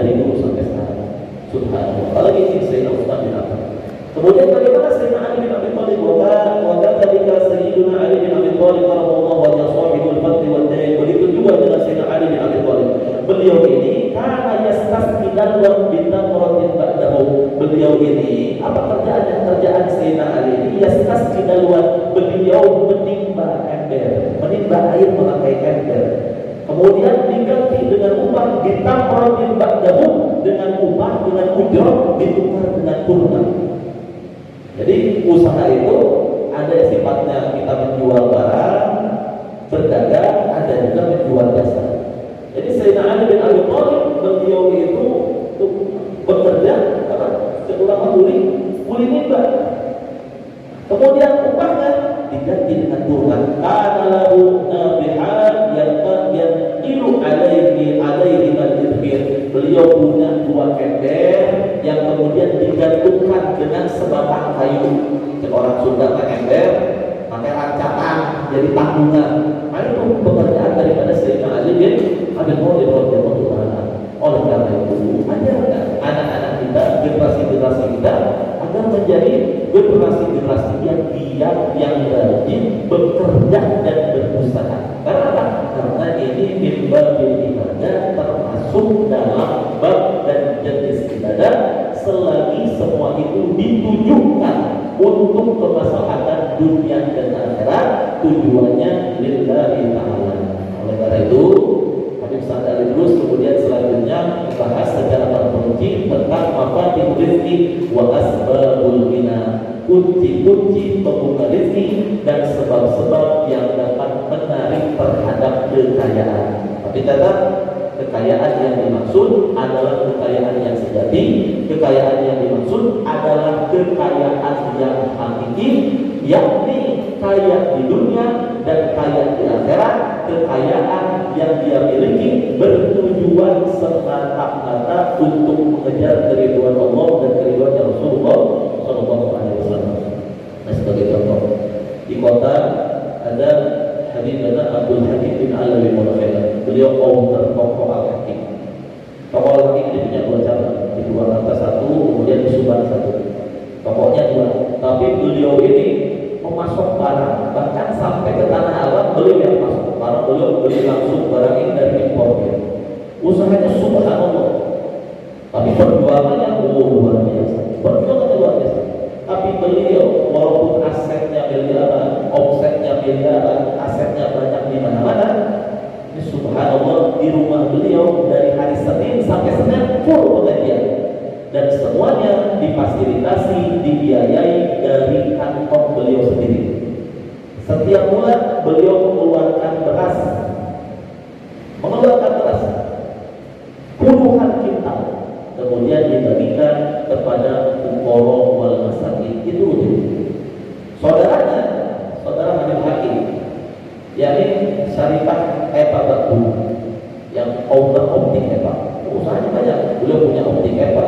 dari dulu sampai sekarang. Subhanallah. Apalagi ini Sayyidina Utsman bin Affan. Kemudian bagaimana Sayyidina Ali bin Abi Thalib wa kadzalika Sayyidina Ali bin Abi Thalib radhiyallahu anhu sahibul fadl wal dayn. Begitu juga dengan Sayyidina Ali bin Abi Thalib. Beliau ini kana yastasqi dalwan bitamratin ba'dahu. Beliau ini apa kerjaan Sayyidina Ali ini? Yastasqi dalwan, beliau menimba ember, menimba air memakai ember. Kemudian diganti dengan upah ditamratin ba'dahu, dengan upah dengan ujrah ditukar dengan kurma. Jadi usaha itu ada sifatnya kita menjual barang, berdagang, ada juga menjual jasa. Jadi Sayyidina Ali bin Abi Thalib beliau itu bekerja seorang kuli nimba. Kemudian upahnya diganti dengan kurma. Kana lahu nabihan yanqilu alaihi al-idhir. Beliau punya dua ember yang kemudian digantungkan dengan sebatang kayu. Orang Sunda ember pakai rancangan jadi tanggungan. Nah itu pekerjaan daripada Sayyidina Ali bin Abi Thalib radhiyallahu anhu. Oleh karena itu, ajarkan anak-anak kita, generasi kita agar menjadi generasi yang giat, yang rajin, bekerja dan berusaha. Karena apa? Karena ini babil ibadah, termasuk dalam bab dan jenis ibadah, selagi semua itu ditujukan untuk kemaslahatan dunia dan akhirat, tujuannya lillahi ta'ala. Oleh karena itu, Habib Sa'ad Ali terus kemudian selanjutnya membahas secara terperinci tentang mafatihul rizki wa asbabul ghina, kunci-kunci pembuka rezeki dan sebab-sebab yang dapat menarik terhadap kekayaan. Tapi catat, kekayaan yang dimaksud adalah kekayaan yang sejati, kekayaan yang dimaksud adalah kekayaan yang hakiki, yakni kaya di dunia dan kaya di akhirat, kekayaan yang dia miliki bertujuan semata-mata untuk mengejar keridhaan Allah dan keridhaan Rasulullah Sallallahu Alaihi Wasallam. Nah, sebagai contoh, di kota ada Habibana Abdul Hakim bin Alawi Mulafela. Beliau owner toko Al-Hakim. Toko Al-Hakim ini punya dua cabang, di Purwakarta satu, kemudian di Subang satu. Tokonya dua, tapi beliau ini memasok barang, bahkan sampai ke Tanah Abang beliau yang masuk. Karena beliau beli langsung barang ini dari impornya. Usahanya subhanallah, tapi perjuangannya luar biasa. Perjuangannya luar biasa. Tapi beliau walaupun asetnya miliaran, omsetnya miliaran, asetnya banyak di mana-mana, ini subhanallah di rumah beliau dari hari Senin sampai Senin full pengajian. Dan semuanya difasilitasi, dibiayai dari kantong beliau sendiri. Setiap bulan beliau mengeluarkan beras puluhan kintal, kemudian dibagikan kepada fuqara wal masakin. Itu saudaranya, saudara Habib Hakim, yakni Syarifah Epa Bakbu, yang owner optik Epa. Usahanya banyak. Beliau punya optik Epa,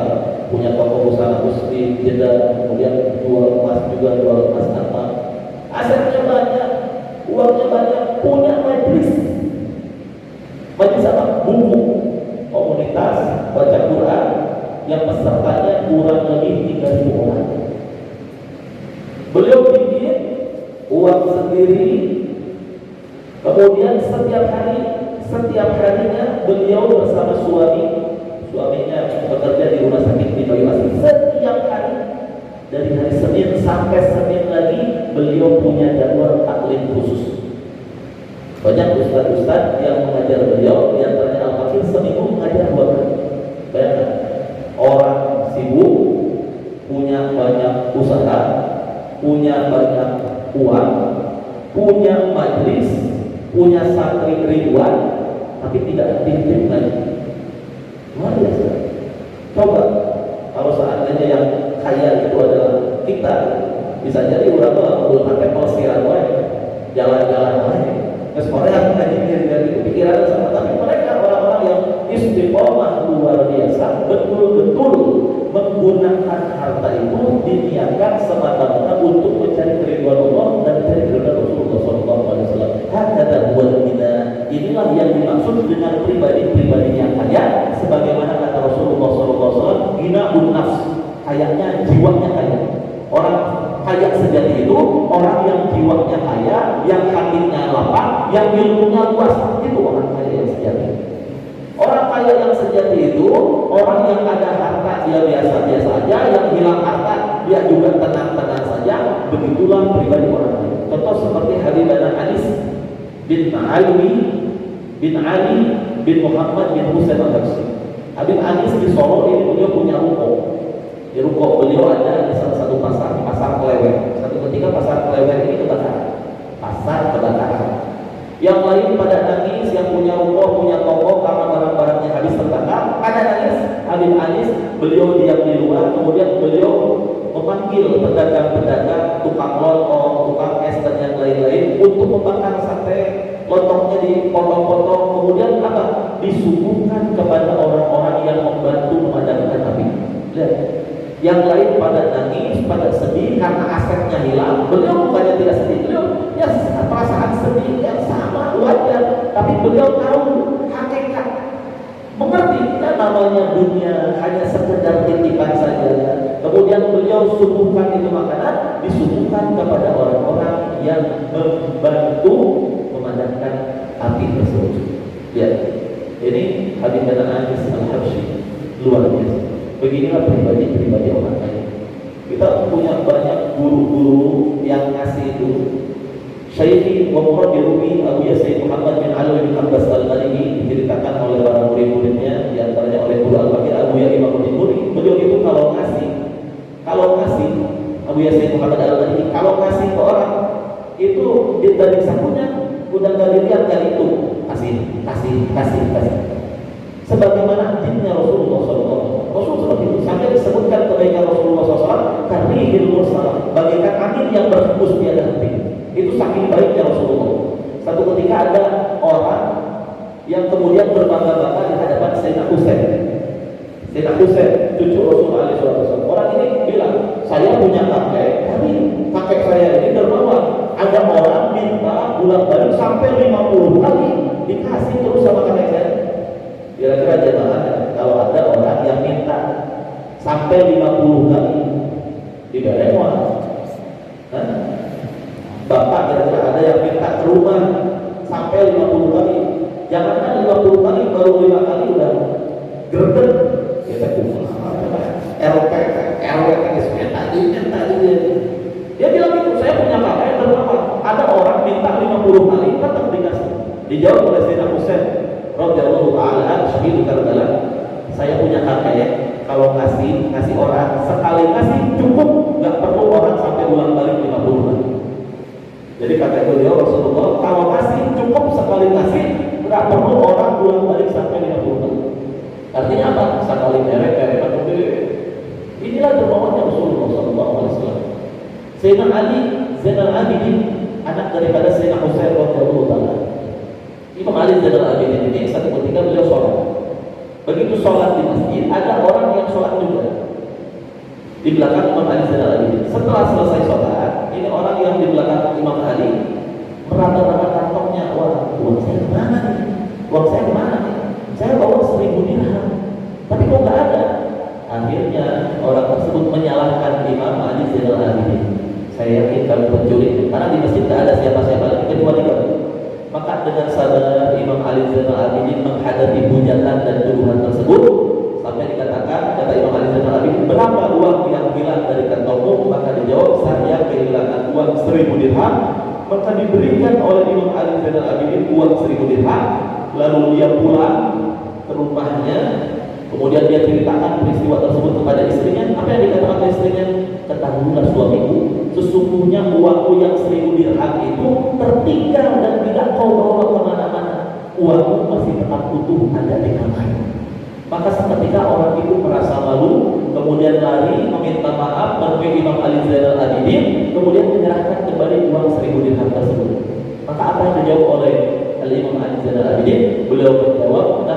punya toko busana muslim, Jeddah, kemudian jual emas juga, jual emas apa. Asetnya banyak, uangnya banyak, punya majelis apa? Buku, komunitas baca Quran yang pesertanya kurang lebih 3.000 orang. Beliau bikin uang sendiri, kemudian setiap harinya beliau bersama suaminya bekerja di rumah sakit di Banyumas. Setiap hari dari hari Senin sampai Senin lagi beliau punya jadwal taklim khusus. Banyak ustaz-ustaz yang mengajar beliau, di antaranya Al-Fakir seminggu mengajar 2 kali. Bayangkan, orang sibuk, punya banyak usaha, punya banyak uang, punya majlis, punya santri ribuan, tapi tidak aktif lagi. Luar biasa. Coba kalau seandainya yang kaya itu adalah kita, bisa jadi orang tua belum pakai pelesiran jalan-jalan lain. Terus mereka mengaji dari pikiran sama, tapi mereka orang-orang yang istiqomah luar biasa, betul-betul menggunakan harta itu diniatkan semata-mata untuk mencari keridhaan Allah dan mencari keridhaan Rasulullah SAW. Hakata huwa inilah yang dimaksud dengan pribadi-pribadi yang kaya, sebagaimana kata Rasulullah gina nafs, kayaknya jiwanya kaya. Orang kaya sejati itu orang yang jiwanya kaya, yang hatinya lapang, yang ilmunya luas. Itu orang kaya yang sejati. Orang kaya yang sejati itu orang yang ada harta dia biasa-biasa aja, yang hilang harta dia juga tenang-tenang saja. Begitulah pribadi orang kaya. Contoh seperti Habibana Anis bin Ali bin Muhammad bin Husain al-Habsyi. Habib Anis di Solo ini beliau punya ruko. Di ruko beliau ada di salah satu pasar Klewer. Satu ketika pasar Klewer ini kebakaran. Pasar kebakaran. Yang lain pada nangis, yang punya ruko, punya toko karena barang-barangnya habis terbakar. Ada nangis, Habib Anis, beliau diam di luar, kemudian beliau memanggil pedagang-pedagang, tukang lontong, tukang es dan yang lain-lain untuk membakar sate. Lontongnya dipotong-potong, kemudian apa? Disuguhkan kepada orang-orang yang membantu memadamkan api. Lihat, yang lain pada nangis, pada sedih karena asetnya hilang. Beliau bukannya tidak sedih, beliau ya perasaan sedih yang sama wajar, tapi beliau tahu hakikat, mengerti kan namanya dunia hanya sekedar titipan saja. Kemudian beliau suguhkan itu makanan, disuguhkan kepada orang-orang yang membantu memadamkan api tersebut. Ya, ini Habib Anis al-Habsyi luar biasa. Beginilah pribadi-pribadi orang kaya. Kita punya banyak guru-guru yang ngasih itu. Syekh wa Murabbi Rumi Abu Yasin Muhammad bin Ali bin Abbas al-Maliki diceritakan oleh para murid-muridnya, di antaranya oleh Guru Al-Fakir Abu Ya Imam Al-Jiburi. Beliau itu kalau ngasih Abu Yasin Muhammad al-Maliki kalau ngasih ke orang itu dari sakunya udah gak dilihat, gak itu kasih. Sebagaimana jinnya Rasulullah SAW. Rasul seperti itu. Sampai disebutkan kebaikan Rasulullah SAW, karihil mursalah, bagaikan angin yang berhembus tiada henti. Itu saking baiknya Rasulullah. Satu ketika ada orang yang kemudian berbangga-bangga di hadapan Sayyidina Husain, cucu Rasulullah SAW. Orang ini bilang, saya punya kakek, tapi kakek saya ini dermawan. Ada orang minta bulan-balik sampai 50 kali dikasih terus sama kakek saya. Kira-kira jemaah, kalau ada orang yang minta sampai 50 kali diberi uang, Bapak kira-kira ada yang minta ke rumah sampai 50 kali, jangankan 50 kali, baru 5 kali udah gerdek. Kita kumpul RP tadi. Dia bilang itu, saya punya kakek dermawan. Ada orang minta 50 kali, tetap dikasih. Dijawab oleh Sayyidina Husain radhiyallahu ta'ala syahid Karbala, saya punya kakek, kalau ngasih orang sekali ngasih cukup, nggak perlu orang sampai ulang balik 50 kali. Jadi kakek beliau Rasulullah kalau ngasih cukup sekali ngasih, nggak perlu orang ulang balik sampai 50 kali. Artinya apa? Sekali merek. Inilah dermawannya Rasulullah SAW. Sayyidina Ali Zainal Abidin, anak daripada Sayyidina Husain radhiyallahu ta'ala. Imam Ali Zainal Abidin ini satu ketika beliau sholat. Begitu sholat di masjid, ada orang yang sholat juga di belakang Imam Ali Zainal Abidin. Setelah selesai sholat, ini orang yang di belakang Imam Ali meraba-raba kantongnya. Wah, uang saya kemana nih? Saya bawa 1000 dirham, tapi kok nggak ada? Akhirnya orang tersebut menyalahkan Imam Ali Zainal Abidin. Saya yakin kamu pencuri, karena di masjid tidak ada siapa-siapa lagi kecuali kamu. Maka dengan sabar Imam Ali Zainal Abidin menghadapi hujatan dan tuduhan tersebut, sampai dikatakan, kata Imam Ali Zainal Abidin, berapa uang yang hilang dari kantongmu? Maka dijawab, saya kehilangan uang 1000 dirham. Maka diberikan oleh Imam Ali Zainal Abidin uang 1000 dirham. Lalu dia pulang ke rumahnya, kemudian dia ceritakan peristiwa tersebut kepada istrinya. Apa yang dikatakan oleh istrinya? Ketahuilah suamiku, sesungguhnya uangku yang 1000 dirham itu tertinggal dan tidak kau bawa kemana-mana. Uangmu masih tetap utuh ada di kamar. Maka seketika orang itu merasa malu, kemudian lari meminta maaf menemui Imam Ali Zainal Abidin, kemudian menyerahkan kembali uang 1000 dirham tersebut. Maka apa yang dijawab oleh Imam Ali Zainal Abidin? Beliau menjawab,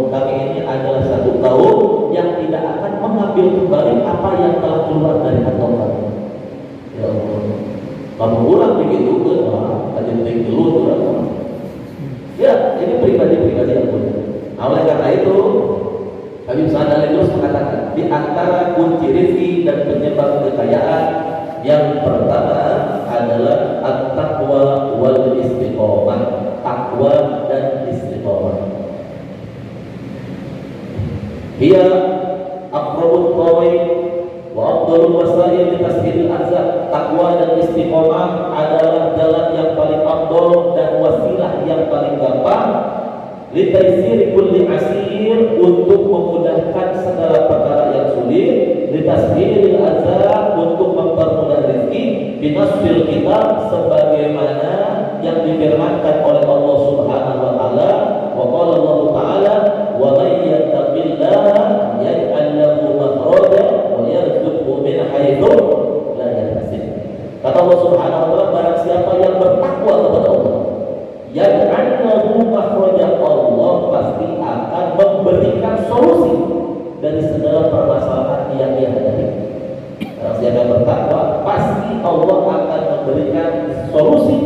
kami ini adalah satu kaum yang tidak akan mengambil kembali apa yang telah keluar dari kantong kami. Ya Allah, kamu ulang begitu ke ada dulu. Ya, ini pribadi yang benar. Oleh karena itu, Nabi Muhammad terus mengatakan, di antara kunci rezeki dan penyebab kekayaan yang pertama adalah at-taqwa wal istiqomah. Takwa dan istiqomah. Dia aqrabut tawai wa afdalul wasail li tasdidil azab. Takwa dan istiqomah adalah jalan yang paling afdal dan wasilah yang paling gampang li taysir kulli asir, untuk memudahkan segala perkara yang sulit, li tasdidil azab, untuk mempermudah rezeki, binasfil kitab, sebagaimana yang difirmankan oleh Allah Subhanahu wa taala, wa qala Allah taala, wa may yattaqillaha yaj'al lahu makhraja wa yarzuqhu min haitsu la yahtasib. Kata Allah Subhanahu wa taala, barang siapa yang bertakwa kepada Allah, yaj'al lahu makhraja, Allah pasti akan memberikan solusi dari segala permasalahan yang dia hadapi. Barang siapa yang bertakwa, pasti Allah akan memberikan solusi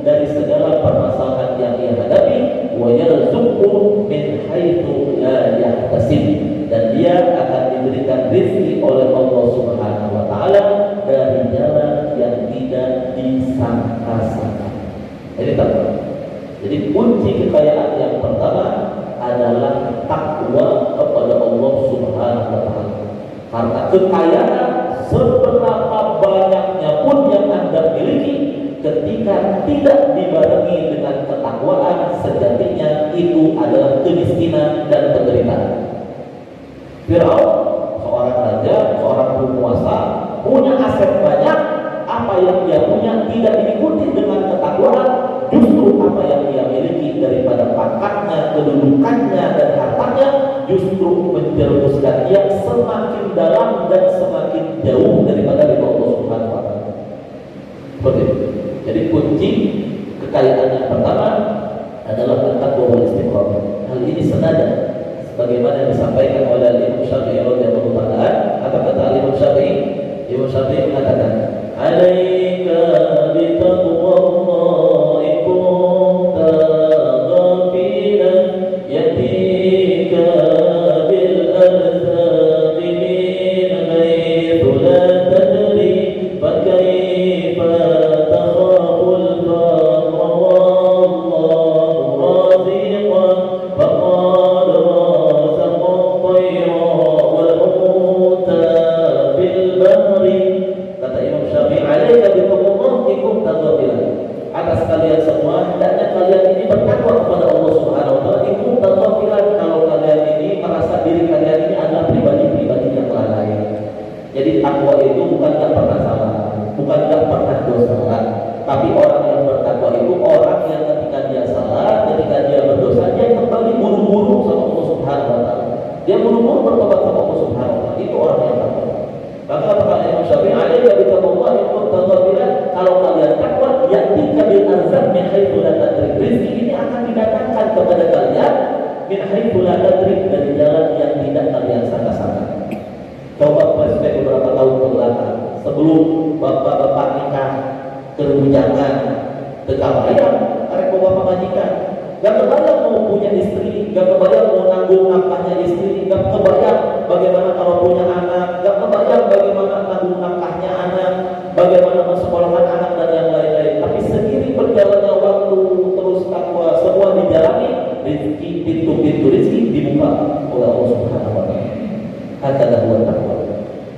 dari segala permasalahan yang ia hadapi, wa yarzuqhu min haitsu la yahtasib, dan dia akan diberikan rezeki oleh Allah Subhanahu wa taala dari jalan yang tidak disangka-sangka. Jadi kunci kekayaan yang pertama adalah takwa kepada Allah Subhanahu wa taala. Karena kekayaan seberapa banyaknya pun yang Anda miliki, ketika tidak dibarengi dengan ketakwaan, sejatinya itu adalah kemiskinan dan penderitaan. Firaun, seorang raja, seorang penguasa, punya aset banyak, apa yang dia punya tidak diikuti dengan ketakwaan, justru apa yang dia miliki daripada pangkatnya, kedudukannya, dan hartanya, justru menjerumuskan dia semakin dalam dan semakin jauh daripada ridha Allah Subhanahu wa taala. Seperti itu. Jadi kunci kekayaan yang pertama adalah at-taqwa wal istiqomah. Hal ini senada sebagaimana yang disampaikan oleh Imam Syafi'i radhiyallahu taala. Apa kata Imam Syafi'i? Imam Syafi'i mengatakan, "Alaika bi taqwallahi kunta ghafilan yatika bil arzaqi min haythu la tadri fa kayfa atas kalian semua, hendaknya kalian ini bertakwa kepada Allah Subhanahu wa taala. Itu tatafilan, kalau kalian ini merasa diri kalian ini adalah pribadi-pribadi yang lalai. Jadi takwa itu bukan tidak pernah salah, bukan tidak pernah dosa, tapi orang yang bertakwa itu orang yang ketika dia salah, ketika dia berdosa, dia kembali buru-buru sama Allah Subhanahu wa taala. Dia buru-buru bertobat sama Allah Subhanahu wa taala. Itu orang yang takwa. Maka kata Imam Syafi'i, "Alaika bi taqwallahi kunta ghafilan." Kalau kalian takwa, yatika bil arzaq min haitsu la tadri. Rezeki ini akan didatangkan kepada kalian min haitsu la tadri, dari jalan yang tidak kalian sangka-sangka. Coba flashback beberapa tahun ke belakang, sebelum bapak-bapak nikah, kerujangan, kebayang, karek bapak majikan, gak kebayang mau punya istri, gak kebayang mau nanggung nafkahnya istri, gak kebayang bagaimana kalau punya anak, gak kebayang bagaimana nanggung nafkahnya anak, bagaimana mensekolahkan anak dan yang lain-lain. Tapi seiring berjalannya waktu, terus takwa semua dijalani, rezeki, pintu-pintu rezeki dibuka oleh Allah Subhanahu wa taala. Kata buat takwa.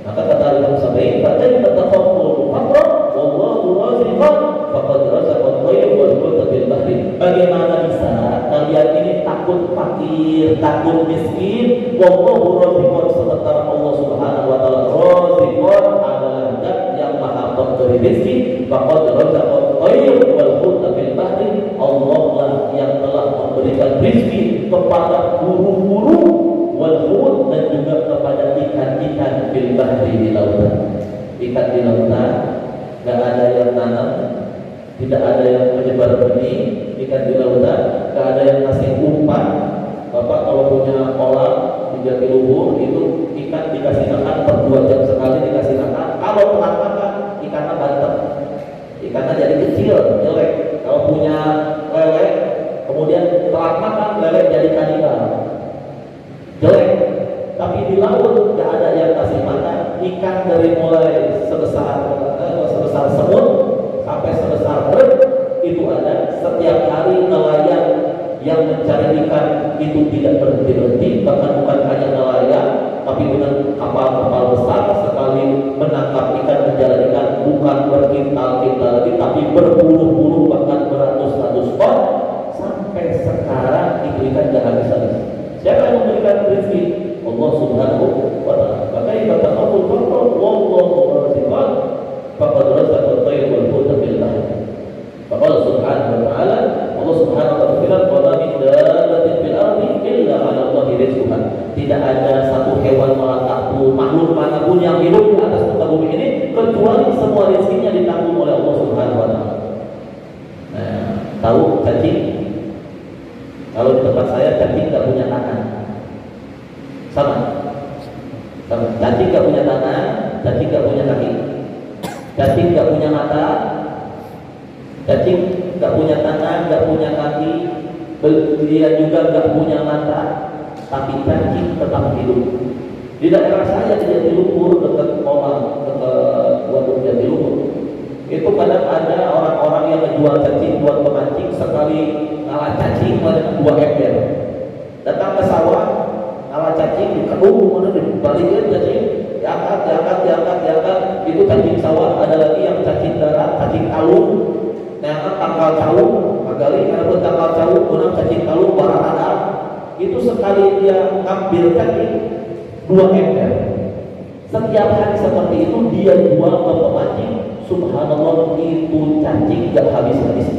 Maka kata Imam Syafi'i, "Fa'in tatakhafful faqra wallahu raziqan faqad razaqat tayr wal hulta bil bahri." Bagaimana bisa kalian ini takut fakir, takut miskin, wallahu raziqan, sementara Allah Subhanahu wa taala raziqan adalah zat yang maha pemberi rezeki, faqad razaqat tayr wal hulta bil bahri. Allah lah yang telah memberikan rezeki kepada burung-burung, wal hut, dan juga kepada ikan-ikan bil bahri, di lautan. Ikan di lautan, gak ada yang nanam, tidak ada yang menyebar benih. Ikan di lautan, gak ada yang ngasih umpan. Bapak kalau punya kolam di Jatiluhur, itu ikan dikasih makan per 2 jam sekali dikasih makan. Kalau telat makan, ikannya banteng, ikannya jadi kecil, jelek. Kalau punya lele, kemudian telat makan, lele jadi kanibal, jelek. Tapi di laut nggak ada yang kasih makan. Ikan dari mulai sebesar semut sampai sebesar truk itu ada. Setiap hari nelayan yang mencari ikan itu tidak berhenti-berhenti, bahkan bukan hanya nelayan, tapi dengan kapal-kapal besar sekali menangkap ikan, menjalan ikan bukan berkintal-kintal lagi, tapi berburu-buru bahkan beratus-ratus ton. Sampai sekarang itu ikan tidak habis-habis. Siapa yang memberikan rezeki? Allah Subhanahu wa Ta'ala. Maka ibadah takabul fakr wallahu raziqan faqad razaqa at-tayr wal huta billah. Faqala Subhanahu wa Ta'ala, Allah Subhanahu wa Ta'ala berfirman, "Wa ma min dabbatin fil ardi illa 'ala Allahi rizquha." Tidak ada satu hewan melata pun, makhluk manapun yang hidup di atas muka bumi ini kecuali semua rezekinya ditanggung oleh Allah Subhanahu wa Ta'ala. Nah, tahu cacing? Kalau di tempat saya cacing nggak punya tangan, sama. Cacing nggak punya tangan, cacing nggak punya kaki, cacing nggak punya mata, cacing nggak punya tangan, nggak punya kaki, dia juga nggak punya mata, tapi cacing tetap hidup. Di daerah saya di Jatiluhur, dekat Komang, dekat Waduk Jatiluhur, itu kadang ada orang-orang yang menjual cacing buat pemancing. Sekali ngalah cacing pada 2 ember, datang ke sawah, ngalah cacing dikadung, mana dibalikin cacing, diangkat, itu cacing sawah. Ada lagi yang cacing darat, cacing talung, nah tangkal calung, magali karena pun tangkal calung, menang cacing talung barang ada. Itu sekali dia ngambil cacing 2 ember. Setiap hari seperti itu dia jual ke pemancing. Subhanallah, itu cacing gak habis-habis.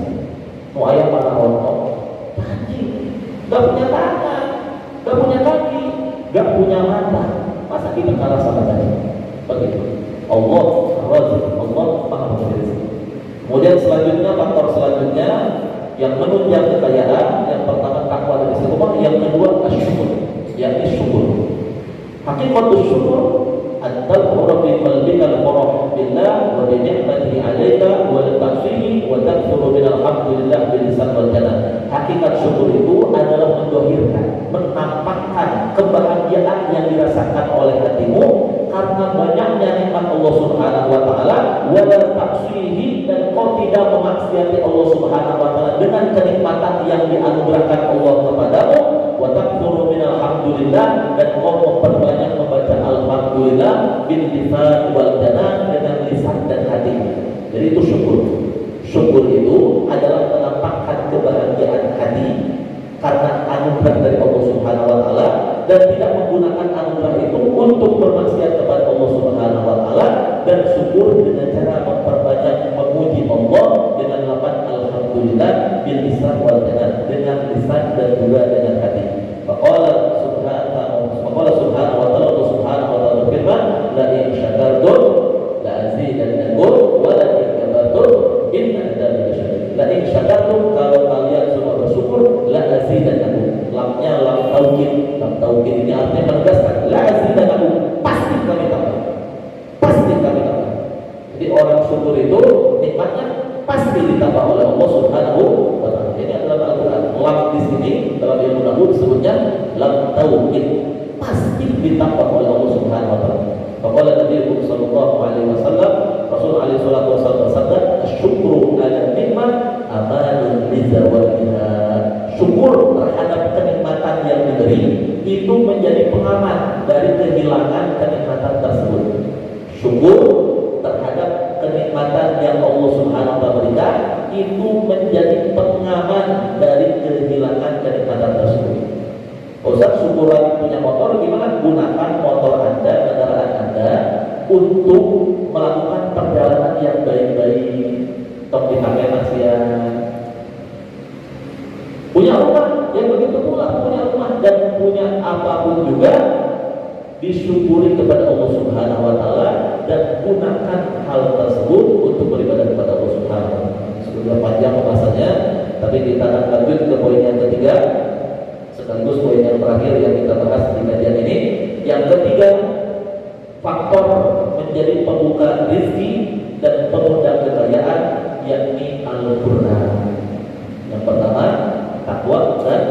Mau ayam mana rontok? Cacing gak punya tangan, gak punya kaki, gak punya mata. Masa kita kalah sama cacing? Begitu. Allah Razik, Allah Maha Memberi rezeki. Kemudian selanjutnya, faktor selanjutnya yang menunjang kekayaan, yang pertama takwa dan istiqomah, yang kedua asyukur, yakni syukur. Hakikatus syukur at-tadhkuru fi qalbika al-farah billah wa bi ni'matihi 'alaika wa al-tafsiri wa tadhkuru bil hamdillah bil lisan wal janan. Hakikat syukur itu adalah mendohirkan, menampakkan kebahagiaan yang dirasakan oleh hatimu karena banyaknya nikmat Allah Subhanahu wa Ta'ala, wa al-tafsiri, dan kau tidak memaksiati Allah Subhanahu wa Ta'ala dengan kenikmatan yang dianugerahkan Allah kepadamu, wa tadhkuru bil hamdillah, dan kau memperbanyak membaca alhamdulillah bil lisan wal janan, dengan lisan dan hati. Jadi itu syukur. Syukur itu adalah menampakkan kebahagiaan hati karena anugerah dari Allah Subhanahu wa Ta'ala, dan tidak menggunakan anugerah itu untuk bermaksiat kepada Allah Subhanahu wa Ta'ala, dan syukur dengan cara memperbanyak memuji Allah dengan lafaz alhamdulillah bil lisan wal janan, dengan lisan dan juga dengan hati. Faqala subhanahu wa ta'ala, Allah Subhanahu wa Ta'ala berfirman, la in syakartum la azidannakum wa la in kafartum inna adzabi lasyadid. La in syakartum, kalau kalian semua bersyukur, la azidannakum. Lamnya lam taukid. Lam taukid ini artinya menegaskan, la azidannakum, pasti kami tambah. Pasti kami tambah. Jadi orang syukur itu nikmatnya pasti ditambah oleh Allah Subhanahu wa Ta'ala. Ini adalah Al-Quran. Lam di sini dalam ilmu nahwu disebutnya lam taukid, pasti ditambah oleh Allah Subhanahu wa Ta'ala. Faqala Nabi sallallahu alaihi wasallam, Rasul alaihi salatu wasallam bersabda, asyukru ala nikmat amanun lizawaliha. Syukur terhadap kenikmatan yang diberi itu menjadi pengaman dari kehilangan kenikmatan tersebut. Syukur terhadap kenikmatan yang Allah Subhanahu wa Ta'ala berikan itu menjadi pengaman dari kehilangan kenikmatan tersebut. Ustaz, syukuran punya motor, gimana? Gunakan motor Anda, kendaraan Anda untuk melakukan perjalanan yang baik-baik. Tok dipakai maksiat. Punya rumah, yang begitu pula punya rumah dan punya apapun juga, disyukuri kepada Allah Subhanahu wa Ta'ala, dan gunakan hal tersebut untuk beribadah kepada Allah Subhanahu wa Ta'ala. Sudah panjang pembahasannya, tapi kita akan lanjut ke poin yang ketiga, sekaligus poin yang terakhir yang kita bahas di kajian ini. Yang ketiga, faktor menjadi pembuka rezeki dan pengundang kekayaan, yakni al-Qur'an. Yang pertama, takwa dan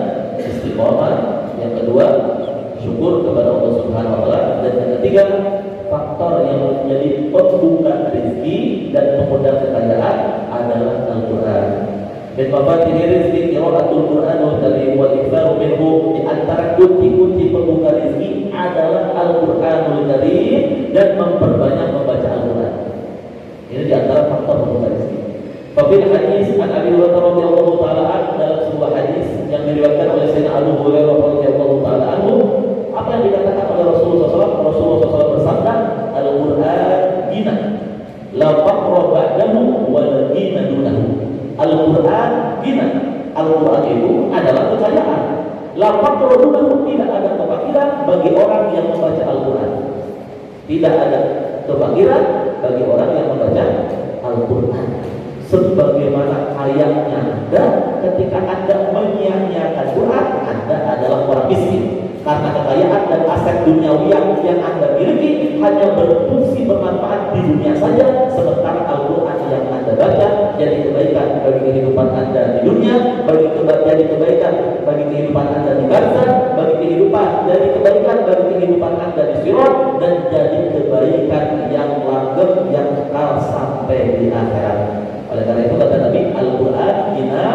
istiqomah. Yang kedua, syukur kepada Allah Subhanahu wa Ta'ala. ketiga, faktor yang menjadi pembuka rezeki dan pemudar kekayaan adalah Al-Quran. Min mafatihir rizqi qira'atul Qur'anul Karim wal iktsaru minhu. Di antara kunci-kunci pembuka rezeki adalah Al-Qur'anul Karim dan memperbanyak membaca Al-Qur'an. Ini di antara faktor pembuka rezeki. Fafil hadis an Abi Hurairah radhiyallahu taala anhu, dalam sebuah hadis yang diriwayatkan oleh Sayyidina Abu Hurairah radhiyallahu taala anhu, apa yang dikatakan oleh Rasulullah SAW? Rasulullah SAW bersabda, Al-Qur'an gina, la faqra ba'dahu wa la gina dunahu. Al-Quran gina, Al-Quran itu adalah kekayaan. La faqra dunahu, tidak ada kefakiran bagi orang yang membaca Al-Quran. Tidak ada kefakiran bagi orang yang membaca Al-Quran. Sebagaimana kayaknya Anda ketika Anda menyia-nyiakan Quran, Anda adalah orang miskin. Karena kekayaan dan aset duniawi yang Anda miliki hanya berfungsi bermanfaat di dunia saja, sementara Al-Quran yang Anda baca jadi kebaikan bagi kehidupan Anda di dunia, jadi kebaikan bagi kehidupan Anda di bangsa, jadi kebaikan bagi kehidupan Anda di sirat, dan jadi kebaikan yang langgeng yang kekal sampai di akhirat. Oleh karena itu kata Nabi, Al-Quran gina,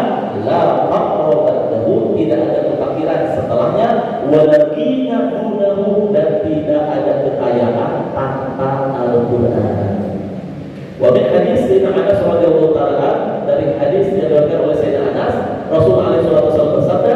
la faqra ba'dahu, tidak ada kefakiran setelahnya, walagina dunahu, dan tidak ada kekayaan tanpa Al-Quran. Wa min hadis Sayyidina Anas radhiyallahu ta'ala, dari hadis yang diriwayatkan oleh Sayyidina Anas, Rasulullah SAW bersabda,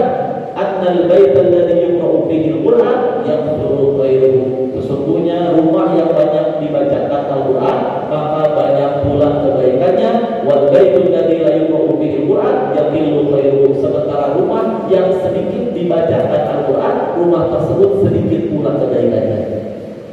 annal baita alladhi yuqra'u fihi al-Qur'an yakthuru khairuhu. Sesungguhnya rumah yang banyak dibacakan Al-Quran, maka banyak pula kebaikannya. Wal baitul ladzi la yuqra'u fihi al-Qur'an yaqillu khairuhu. Sementara rumah yang sedikit dibacakan Al-Quran, rumah tersebut sedikit pula kebaikannya.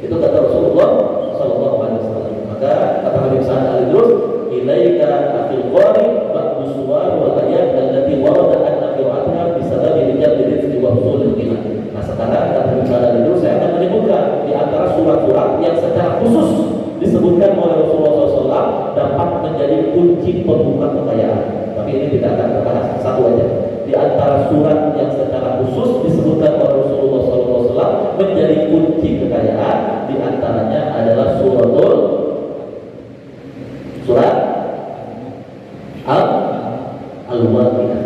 Itu kata Rasulullah sallallahu alaihi wasallam. Maka kata Nabi sallallahu alaihi wasallam, ilaika afil qari ba'du suwar wal ayat allati warada anna qira'atuha bisababi rijal rizqi wa husulil ghina. Nah, sekarang kata Nabi sallallahu alaihi wasallam, saya akan menyebutkan di antara surat-surat yang secara khusus disebutkan oleh Rasulullah SAW dapat menjadi kunci pembuka kekayaan. Tapi ini tidak akan terbahas, satu aja. Di antara surat yang secara khusus disebutkan oleh Rasulullah SAW menjadi kunci kekayaan, di antaranya adalah surat Al-Waqiah.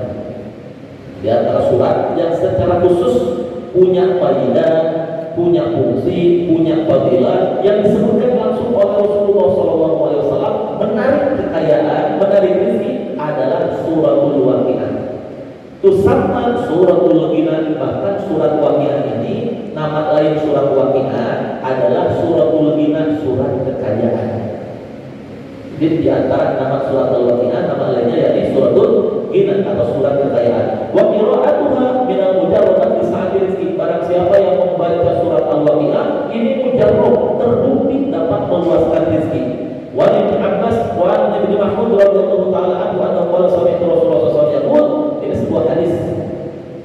Di antara surat yang secara khusus punya faidah, punya fungsi, punya fadilah yang disebutkan langsung oleh Rasulullah SAW, menarik kekayaan, menarik rezeki, adalah suratul Waqiah. Tusamma suratul Ghina, bahkan surat Waqiah ini nama lain surat Waqiah adalah suratul Ghina, surat kekayaan. Jadi di antara nama surat Al-Waqiah, nama lainnya yakni suratul Ghina atau surat kekayaan. Wa qira'atuha min al-mujarrad bi sa'ati rizqi. Barang siapa yang membaca surat Al-Waqiah, ini mujarrad, terbukti dapat meluaskan rezeki. Wa Ibnu Abbas wa Ibnu Mas'ud radhiyallahu taala anhu qala sami'tu Rasulullah sallallahu alaihi wasallam. Ini sebuah hadis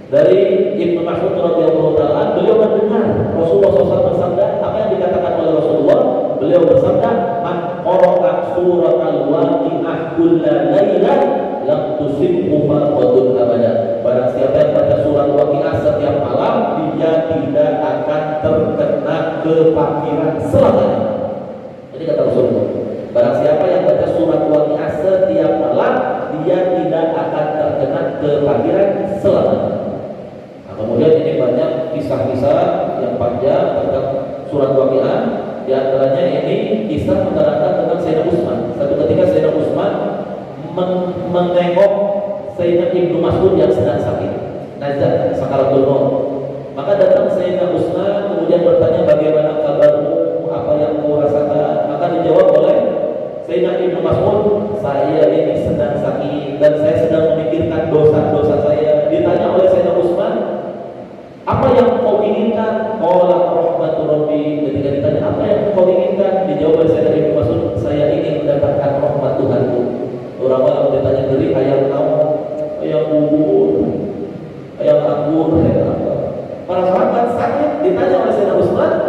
dari Ibnu Mas'ud radhiyallahu taala, beliau mendengar Rasulullah SAW bersabda, apa yang dikatakan oleh Rasulullah? Beliau bersabda, man qara'a surat Al-Waqiah kulla lailah lam tusibhu faqadun abada. Barang siapa yang baca surat Waqiah setiap malam, dia tidak akan terkena kefakiran selamanya. Jadi kata Rasulullah, barang siapa yang baca surat Waqiah setiap malam, dia tidak akan terkena kefakiran selamanya. Nah, kemudian ini banyak kisah-kisah yang panjang tentang surat Waqiah. Di antaranya ini kisah menerangkan tentang Sayyidina Utsman. Satu ketika Sayyidina Utsman menengok Sayyidina Ibnu Mas'ud yang sedang sakit, nazar sakaratul maut. Maka datang Sayyidina Utsman kemudian bertanya, bagaimana kabarmu, apa yang kau rasakan? Maka dijawab oleh Sayyidina Ibnu Mas'ud, saya ini sedang sakit dan saya sedang memikirkan dosa-dosa saya. Ditanya oleh Sayyidina Utsman, apa yang kau inginkan? Qala rahmatu rabbi. Ketika ditanya apa yang kau inginkan, dijawab oleh Sayyidina Ibnu Mas'ud, saya ingin mendapatkan rahmat Tuhanku. Orang-orang ditanya dari ayam naon, ayam bubur, ayam anggur, para sahabat sakit, ditanya oleh Sayyidina Utsman,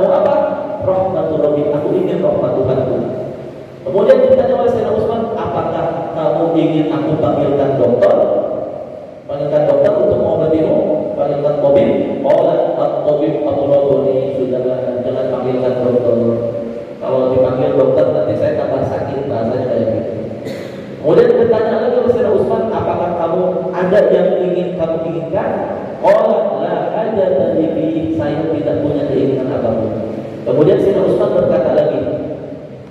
Usman inginkan? Qala la hajata li, saya tidak punya keinginan apapun. Kemudian Sayyidina Utsman berkata lagi,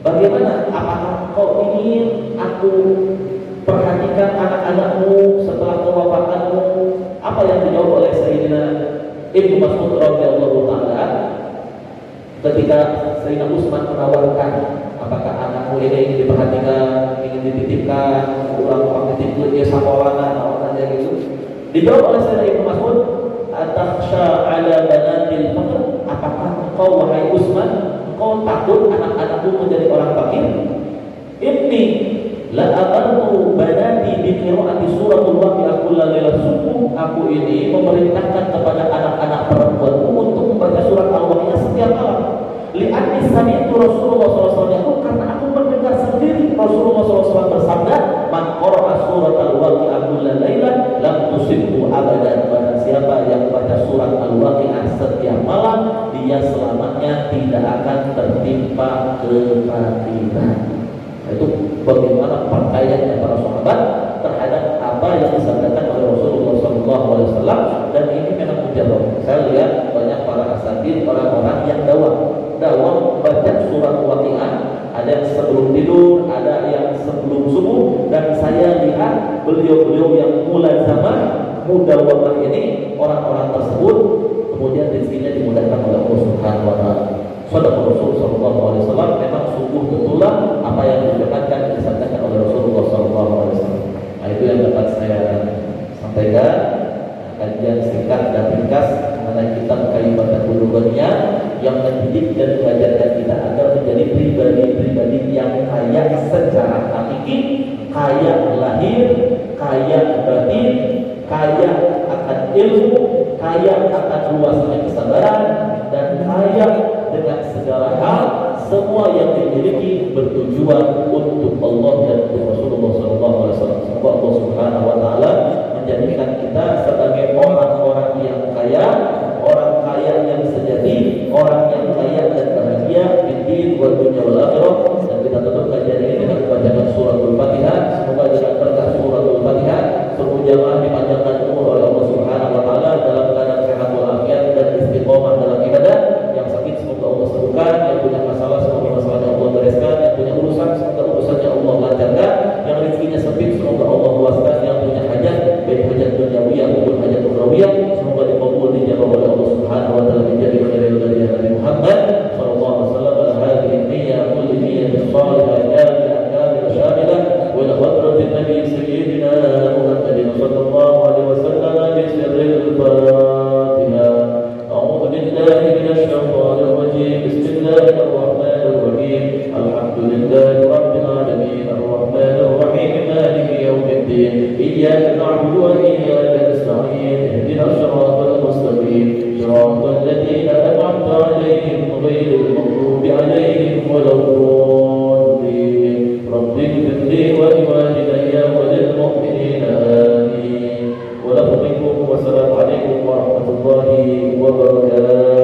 bagaimana, apakah kau ingin aku perhatikan anak-anakmu setelah kewafatanmu? Apa yang dijawab oleh Sayyidina Ibnu Mas'ud radhiyallahu taala ketika Sayyidina Utsman menawarkan, apakah anakmu ini ingin diperhatikan, ingin dititipkan, orang titip dia sakolana atau ada gitu? Dijawab oleh Sayyidina Ibnu Mas'ud, atakhsha ala banatil faqr, apakah engkau wahai Utsman, engkau takut anak-anakmu menjadi orang fakir? Inni la amartu banati bi qiraati suratul waqi'ah kullal subuh, aku ini memerintahkan kepada anak-anak perempuanku untuk membaca surat Al-Waqi'ah setiap malam. Li'anni sami'tu Rasulullah SAW, karena aku mendengar sendiri Rasulullah SAW bersabda, man qara'a surat Al-Waqi'ah kullal lailah lam tusibhu abadan, barang siapa yang baca surat Al-Waqi'ah setiap malam, dia selamanya tidak akan tertimpa kefakiran. Itu bagaimana pakaiannya para sahabat terhadap apa yang disampaikan oleh Rasulullah SAW, dan ini memang mujarab. Saya lihat banyak para asatidz, orang-orang yang dakwah baca surat Waqi'ah, ada yang sebelum tidur, ada yang sebelum subuh, dan saya lihat beliau-beliau yang mulazamah mudawamah ini, orang-orang tersebut kemudian rezekinya dimudahkan oleh Allah Subhanahu wa taala. Sadaqah Rasul sallallahu alaihi wasallam, memang sungguh betullah apa yang dikatakan disampaikan oleh Rasulullah sallallahu alaihi wasallam. Nah, itu yang dapat saya sampaikan, kajian singkat dan ringkas mengenai kitab Kalimat Bulughiyah yang mendidik dan mengajarkan kita agar menjadi pribadi-pribadi yang kaya secara hakiki, kaya lahir, kaya batin, kaya akan ilmu, kaya akan luasnya kesabaran, dan kaya dengan segala hal, semua yang dimiliki bertujuan untuk Allah dan untuk Rasulullah SAW. Semoga Allah Subhanahu wa taala menjadikan kita sebagai orang-orang yang kaya, orang kaya yang sejati, orang yang kaya dan bahagia di din wa dunya wal akhirah. Dan kita tutup kajian ini dengan bacaan suratul Fatihah. Semoga dengan berkah suratul Fatihah seluruh jamaah dipanjangkan umur oleh Allah Subhanahu wa taala dalam keadaan sehat walafiat dan istiqomah dalam ibadah. Yang sakit semoga Allah sembuhkan, yang punya masalah semoga masalahnya Allah bereskan, yang punya urusan semoga urusannya Allah lancarkan, yang rezekinya sempit semoga Allah luaskan, yang punya hajat baik hajat duniawiyah maupun hajat ukhrawiyah semoga dikabul dijawab oleh Allah Subhanahu wa taala menjadi khairul dari Nabi Muhammad sallallahu alaihi wasallam. Hadhihi niyyah kulli niyyatin salihah jami'ah kamilah syamilah wa ila hadratin nabi sayyidina Muhammadin sallallahu alaihi wasallam bi sirril Fatihah. A'udzu billahi minasy syaithanir rajim. Bismillahirrahmanirrahim. Alhamdulillahi rabbil alamin arrahmanir rahim maliki yaumiddin. Iyyaka na'budu wa iyyaka nasta'in. Ihdinas siratal mustaqim. Siratal ladzina an'amta 'alaihim ghairil maghdubi 'alaihim waladdallin. Rabbighfirli wa liwalidayya wa lil mu'minina amin. Wassalamualaikum warahmatullahi wabarakatuh.